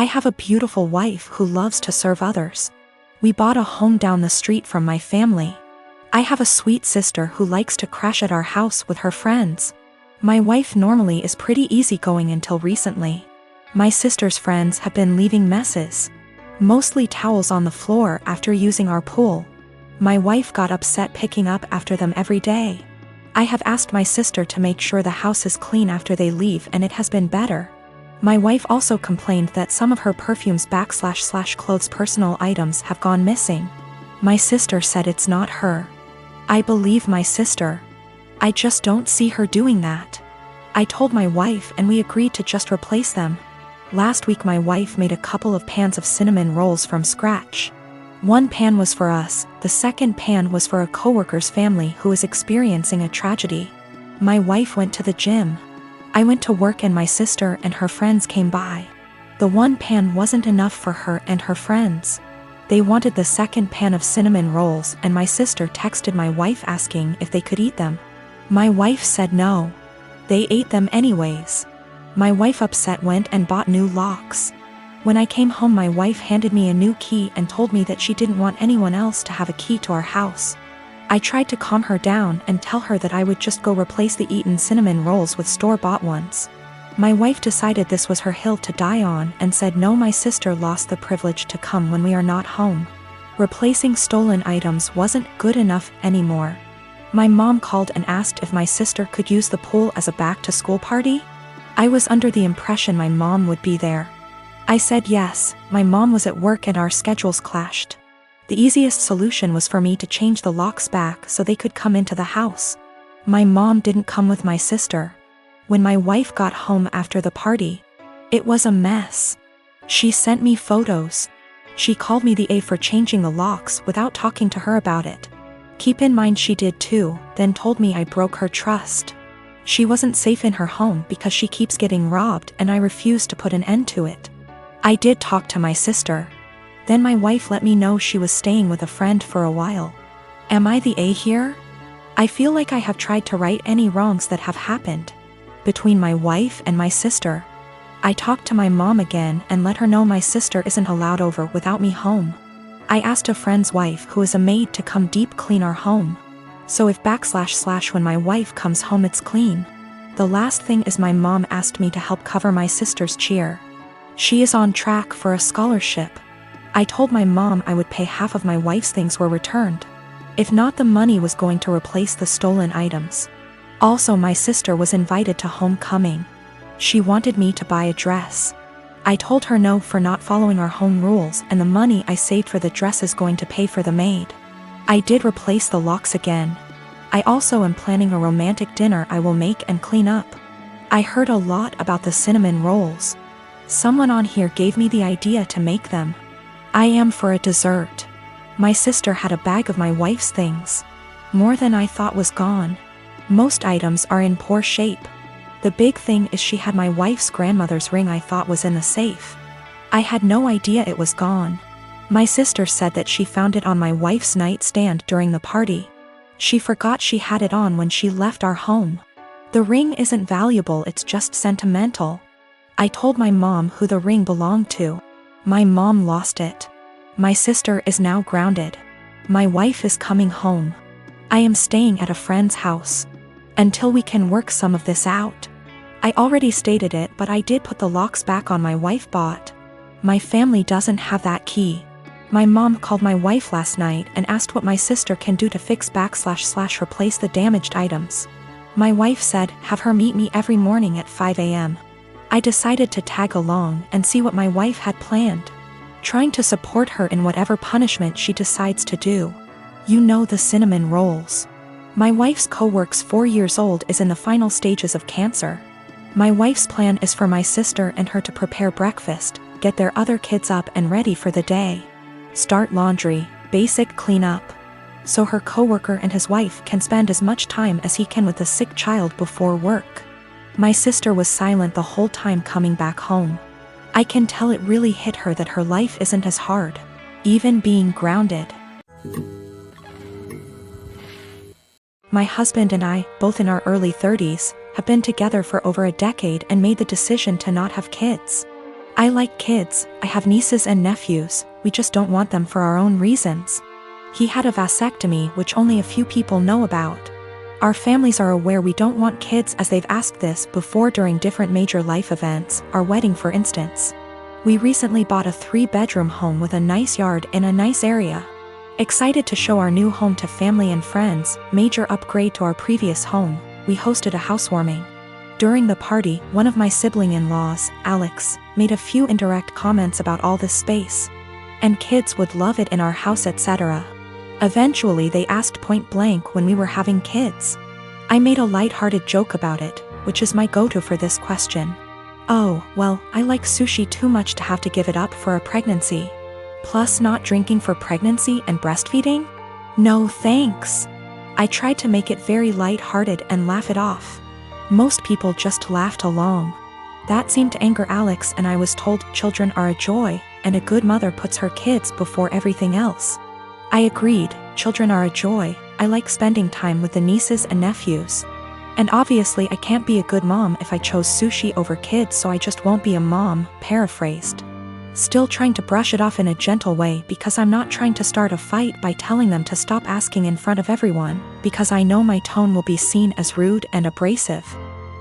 I have a beautiful wife who loves to serve others. We bought a home down the street from my family. I have a sweet sister who likes to crash at our house with her friends. My wife normally is pretty easygoing until recently. My sister's friends have been leaving messes, mostly towels on the floor after using our pool. My wife got upset picking up after them every day. I have asked my sister to make sure the house is clean after they leave, and it has been better. My wife also complained that some of her perfumes / clothes personal items have gone missing. My sister said it's not her. I believe my sister. I just don't see her doing that. I told my wife and we agreed to just replace them. Last week my wife made a couple of pans of cinnamon rolls from scratch. One pan was for us, the second pan was for a coworker's family who is experiencing a tragedy. My wife went to the gym. I went to work and my sister and her friends came by. The one pan wasn't enough for her and her friends. They wanted the second pan of cinnamon rolls and my sister texted my wife asking if they could eat them. My wife said no. They ate them anyways. My wife upset went and bought new locks. When I came home my wife handed me a new key and told me that she didn't want anyone else to have a key to our house. I tried to calm her down and tell her that I would just go replace the eaten cinnamon rolls with store-bought ones. My wife decided this was her hill to die on and said no, my sister lost the privilege to come when we are not home. Replacing stolen items wasn't good enough anymore. My mom called and asked if my sister could use the pool as a back-to-school party. I was under the impression my mom would be there. I said yes. My mom was at work and our schedules clashed. The easiest solution was for me to change the locks back so they could come into the house. My mom didn't come with my sister. When my wife got home after the party, it was a mess. She sent me photos. She called me the A for changing the locks without talking to her about it. Keep in mind she did too, then told me I broke her trust. She wasn't safe in her home because she keeps getting robbed and I refused to put an end to it. I did talk to my sister. Then my wife let me know she was staying with a friend for a while. Am I the A here? I feel like I have tried to right any wrongs that have happened between my wife and my sister. I talked to my mom again and let her know my sister isn't allowed over without me home. I asked a friend's wife who is a maid to come deep clean our home. So if / when my wife comes home it's clean. The last thing is my mom asked me to help cover my sister's cheer. She is on track for a scholarship. I told my mom I would pay half of my wife's things were returned. If not, the money was going to replace the stolen items. Also, my sister was invited to homecoming. She wanted me to buy a dress. I told her no for not following our home rules, and the money I saved for the dress is going to pay for the maid. I did replace the locks again. I also am planning a romantic dinner I will make and clean up. I heard a lot about the cinnamon rolls. Someone on here gave me the idea to make them. I am for a dessert. My sister had a bag of my wife's things. More than I thought was gone. Most items are in poor shape. The big thing is she had my wife's grandmother's ring I thought was in the safe. I had no idea it was gone. My sister said that she found it on my wife's nightstand during the party. She forgot she had it on when she left our home. The ring isn't valuable, it's just sentimental. I told my mom who the ring belonged to. My mom lost it. My sister is now grounded. My wife is coming home. I am staying at a friend's house until we can work some of this out. I already stated it, but I did put the locks back on my wife bought. My family doesn't have that key. My mom called my wife last night and asked what my sister can do to fix / replace the damaged items. My wife said have her meet me every morning at 5 a.m. I decided to tag along and see what my wife had planned, trying to support her in whatever punishment she decides to do. You know, the cinnamon rolls. My wife's co-worker's 4 years old is in the final stages of cancer. My wife's plan is for my sister and her to prepare breakfast, get their other kids up and ready for the day, start laundry, basic cleanup, so her co-worker and his wife can spend as much time as he can with the sick child before work. My sister was silent the whole time coming back home. I can tell it really hit her that her life isn't as hard, even being grounded. My husband and I, both in our early 30s, have been together for over a decade and made the decision to not have kids. I like kids, I have nieces and nephews, we just don't want them for our own reasons. He had a vasectomy, which only a few people know about. Our families are aware we don't want kids, as they've asked this before during different major life events, our wedding for instance. We recently bought a 3-bedroom home with a nice yard in a nice area. Excited to show our new home to family and friends, major upgrade to our previous home, we hosted a housewarming. During the party, one of my sibling-in-laws, Alex, made a few indirect comments about all this space. And kids would love it in our house, etc. Eventually they asked point blank when we were having kids. I made a light-hearted joke about it, which is my go-to for this question. Oh, well, I like sushi too much to have to give it up for a pregnancy. Plus not drinking for pregnancy and breastfeeding? No thanks. I tried to make it very light-hearted and laugh it off. Most people just laughed along. That seemed to anger Alex, and I was told children are a joy, and a good mother puts her kids before everything else. I agreed, children are a joy, I like spending time with the nieces and nephews. And obviously I can't be a good mom if I chose sushi over kids, so I just won't be a mom, paraphrased. Still trying to brush it off in a gentle way, because I'm not trying to start a fight by telling them to stop asking in front of everyone, because I know my tone will be seen as rude and abrasive.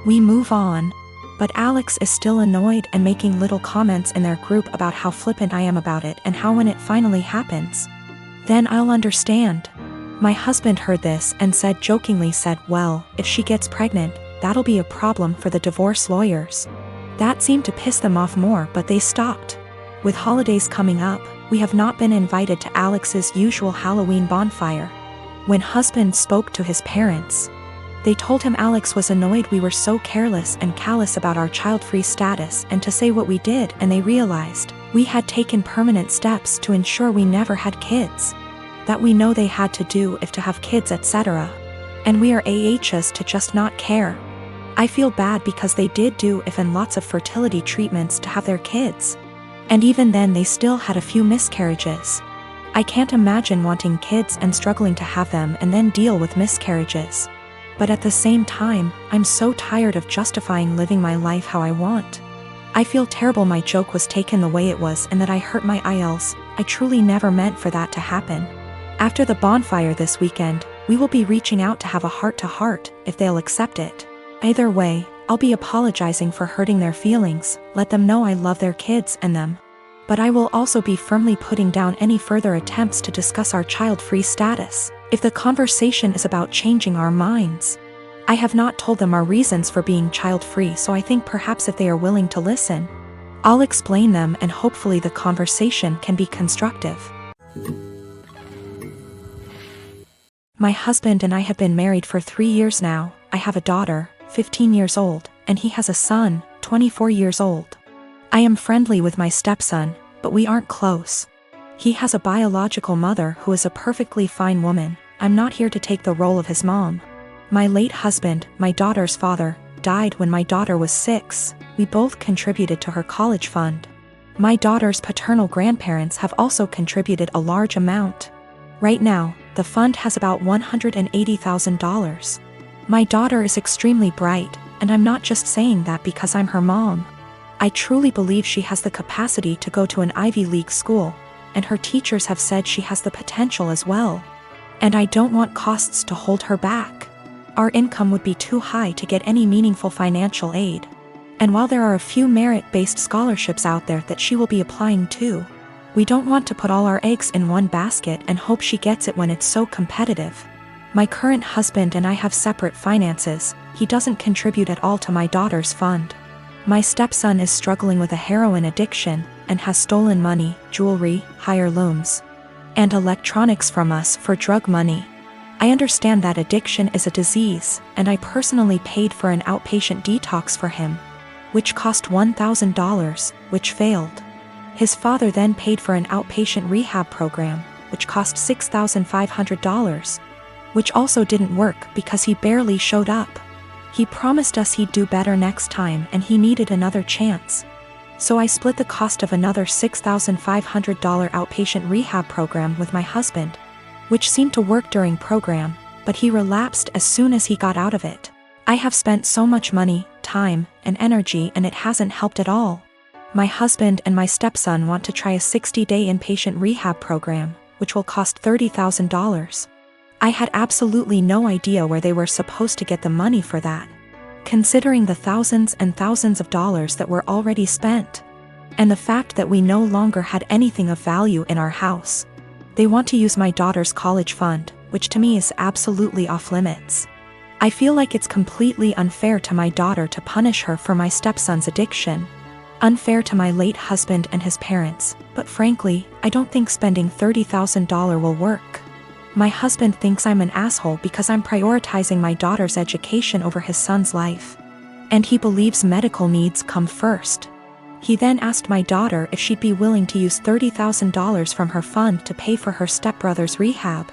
We move on. But Alex is still annoyed and making little comments in their group about how flippant I am about it and how when it finally happens, then I'll understand. My husband heard this and jokingly said, well, if she gets pregnant, that'll be a problem for the divorce lawyers. That seemed to piss them off more, but they stopped. With holidays coming up, we have not been invited to Alex's usual Halloween bonfire. When husband spoke to his parents, they told him Alex was annoyed we were so careless and callous about our child-free status and to say what we did, and they realized we had taken permanent steps to ensure we never had kids. That we know they had to do if to have kids, etc. And we are AHs to just not care. I feel bad because they did do if and lots of fertility treatments to have their kids. And even then they still had a few miscarriages. I can't imagine wanting kids and struggling to have them and then deal with miscarriages. But at the same time, I'm so tired of justifying living my life how I want. I feel terrible my joke was taken the way it was and that I hurt my IELTS. I truly never meant for that to happen. After the bonfire this weekend, we will be reaching out to have a heart-to-heart, if they'll accept it. Either way, I'll be apologizing for hurting their feelings, let them know I love their kids and them. But I will also be firmly putting down any further attempts to discuss our child-free status, if the conversation is about changing our minds. I have not told them our reasons for being child-free, so I think perhaps if they are willing to listen, I'll explain them and hopefully the conversation can be constructive. My husband and I have been married for 3 years now. I have a daughter, 15 years old, and he has a son, 24 years old. I am friendly with my stepson, but we aren't close. He has a biological mother who is a perfectly fine woman. I'm not here to take the role of his mom. My late husband, my daughter's father, died when my daughter was 6. We both contributed to her college fund. My daughter's paternal grandparents have also contributed a large amount. Right now, the fund has about $180,000. My daughter is extremely bright, and I'm not just saying that because I'm her mom. I truly believe she has the capacity to go to an Ivy League school, and her teachers have said she has the potential as well. And I don't want costs to hold her back. Our income would be too high to get any meaningful financial aid. And while there are a few merit-based scholarships out there that she will be applying to, we don't want to put all our eggs in one basket and hope she gets it when it's so competitive. My current husband and I have separate finances. He doesn't contribute at all to my daughter's fund. My stepson is struggling with a heroin addiction and has stolen money, jewelry, heirlooms, and electronics from us for drug money. I understand that addiction is a disease, and I personally paid for an outpatient detox for him, which cost $1,000, which failed. His father then paid for an outpatient rehab program, which cost $6,500, which also didn't work because he barely showed up. He promised us he'd do better next time and he needed another chance. So I split the cost of another $6,500 outpatient rehab program with my husband, which seemed to work during program, but he relapsed as soon as he got out of it. I have spent so much money, time, and energy and it hasn't helped at all. My husband and my stepson want to try a 60-day inpatient rehab program, which will cost $30,000. I had absolutely no idea where they were supposed to get the money for that, considering the thousands and thousands of dollars that were already spent, and the fact that we no longer had anything of value in our house. They want to use my daughter's college fund, which to me is absolutely off limits. I feel like it's completely unfair to my daughter to punish her for my stepson's addiction, unfair to my late husband and his parents, but frankly, I don't think spending $30,000 will work. My husband thinks I'm an asshole because I'm prioritizing my daughter's education over his son's life, and he believes medical needs come first. He then asked my daughter if she'd be willing to use $30,000 from her fund to pay for her stepbrother's rehab,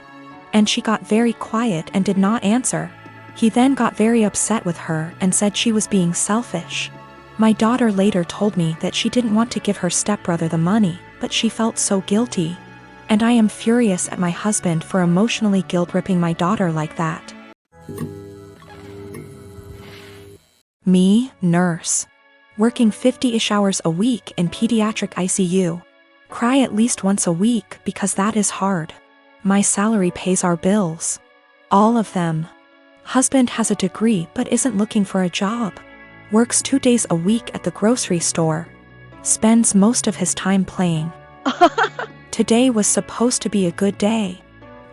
and she got very quiet and did not answer. He then got very upset with her and said she was being selfish. My daughter later told me that she didn't want to give her stepbrother the money, but she felt so guilty. And I am furious at my husband for emotionally guilt-tripping my daughter like that. Me, nurse. Working 50-ish hours a week in pediatric ICU. Cry at least once a week because that is hard. My salary pays our bills. All of them. Husband has a degree but isn't looking for a job. Works 2 days a week at the grocery store. Spends most of his time playing. Today was supposed to be a good day.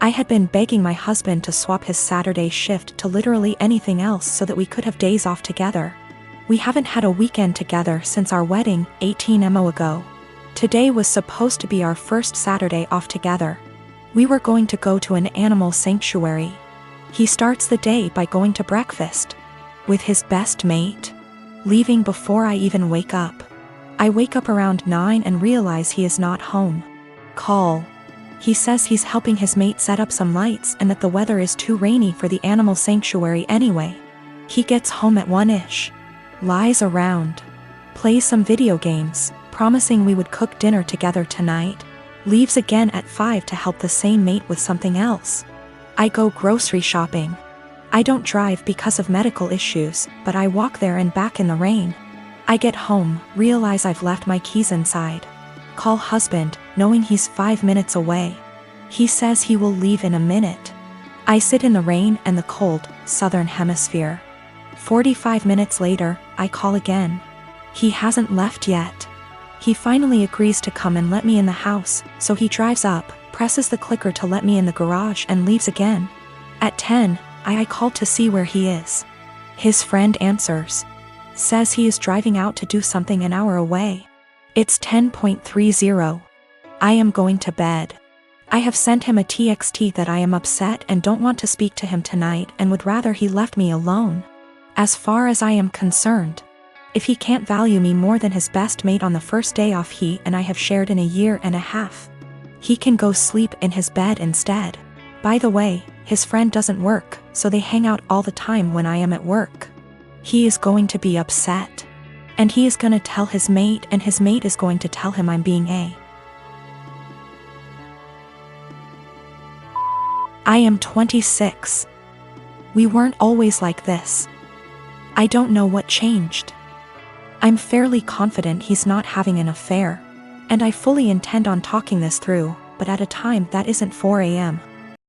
I had been begging my husband to swap his Saturday shift to literally anything else so that we could have days off together. We haven't had a weekend together since our wedding 18 months ago. Today was supposed to be our first Saturday off together. We were going to go to an animal sanctuary. He starts the day by going to breakfast with his best mate, leaving before I even wake up. I wake up around 9 and realize he is not home. Call. He says he's helping his mate set up some lights and that the weather is too rainy for the animal sanctuary anyway. He gets home at 1-ish. Lies around. Plays some video games, promising we would cook dinner together tonight. Leaves again at 5 to help the same mate with something else. I go grocery shopping. I don't drive because of medical issues, but I walk there and back in the rain. I get home, realize I've left my keys inside. Call husband, knowing he's 5 minutes away. He says he will leave in a minute. I sit in the rain and the cold, southern hemisphere. 45 minutes later, I call again. He hasn't left yet. He finally agrees to come and let me in the house, so he drives up, presses the clicker to let me in the garage and leaves again. At 10, I call to see where he is. His friend answers. Says he is driving out to do something an hour away. It's 10:30. I am going to bed. I have sent him a TXT that I am upset and don't want to speak to him tonight and would rather he left me alone. As far as I am concerned, if he can't value me more than his best mate on the first day off he and I have shared in a year and a half, he can go sleep in his bed instead. By the way, his friend doesn't work, so they hang out all the time when I am at work. He is going to be upset. And he is going to tell his mate and his mate is going to tell him I'm being I am 26. We weren't always like this. I don't know what changed. I'm fairly confident he's not having an affair, and I fully intend on talking this through, but at a time that isn't 4 a.m.